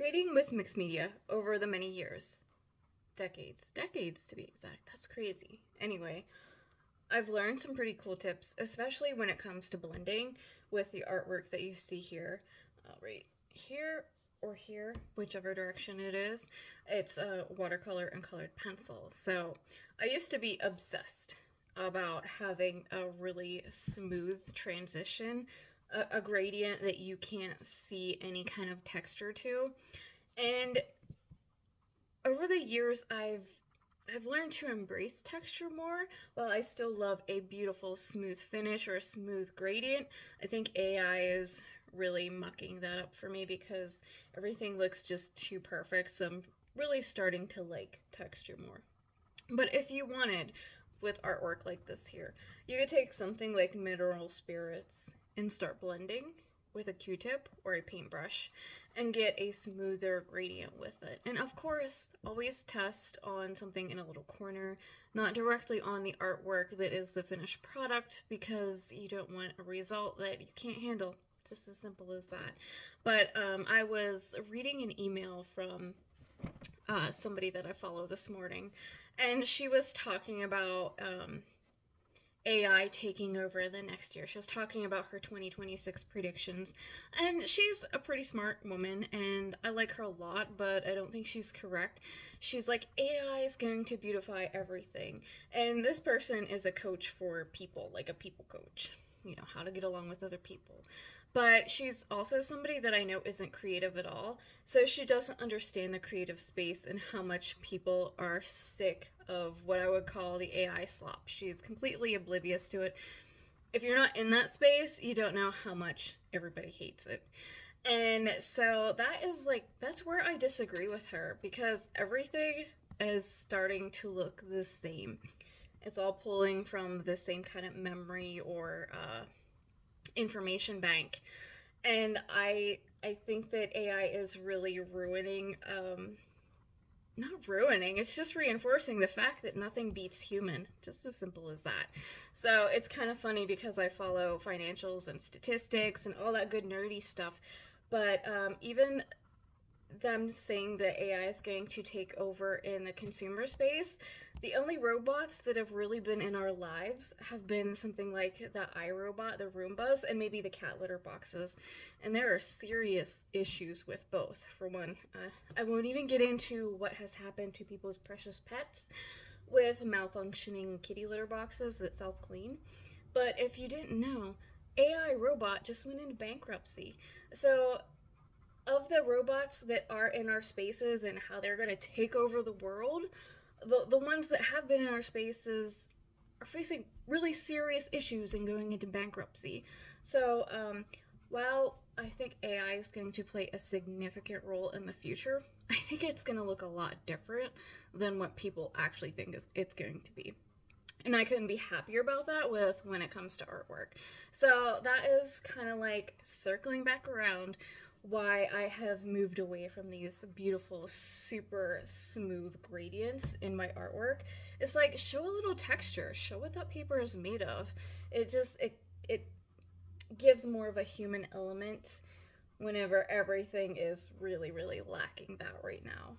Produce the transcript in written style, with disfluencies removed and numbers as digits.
creating with mixed media over the many years, decades to be exact. That's crazy. Anyway, I've learned some pretty cool tips, especially when it comes to blending with the artwork that you see here, right here or here, whichever direction it is. It's a watercolor and colored pencil. So I used to be obsessed about having a really smooth transition, a gradient that you can't see any kind of texture to. And over the years, I've learned to embrace texture more. While I still love a beautiful smooth finish or a smooth gradient, I think AI is really mucking that up for me because everything looks just too perfect. So I'm really starting to like texture more. But if you wanted, with artwork like this here, you could take something like mineral spirits and start blending with a Q-tip or a paintbrush and get a smoother gradient with it. And of course, always test on something in a little corner, not directly on the artwork that is the finished product, because you don't want a result that you can't handle. Just as simple as that. But I was reading an email from somebody that I follow this morning, and she was talking about AI taking over the next year. She was talking about her 2026 predictions, and she's a pretty smart woman, and I like her a lot, but I don't think she's correct. She's like, AI is going to beautify everything, and this person is a coach for people, like a people coach, you know, how to get along with other people. But she's also somebody that I know isn't creative at all. So she doesn't understand the creative space and how much people are sick of what I would call the AI slop. She's completely oblivious to it. If you're not in that space, you don't know how much everybody hates it. And so that's where I disagree with her, because everything is starting to look the same. It's all pulling from the same kind of memory or information bank, and I think that AI is really ruining, not ruining, it's just reinforcing the fact that nothing beats human, just as simple as that. So it's kind of funny because I follow financials and statistics and all that good nerdy stuff, but even them saying that AI is going to take over in the consumer space, the only robots that have really been in our lives have been something like the iRobot, the Roombas, and maybe the cat litter boxes. And there are serious issues with both. For one, I won't even get into what has happened to people's precious pets with malfunctioning kitty litter boxes that self-clean. But if you didn't know, AI robot just went into bankruptcy. So of the robots that are in our spaces and how they're going to take over the world, the ones that have been in our spaces are facing really serious issues and going into bankruptcy. So while I think AI is going to play a significant role in the future, I think it's going to look a lot different than what people actually think it's going to be. And I couldn't be happier about that with when it comes to artwork. So that is kind of like circling back around why I have moved away from these beautiful, super smooth gradients in my artwork. It's like, show a little texture, show what that paper is made of. It gives more of a human element whenever everything is really, really lacking that right now.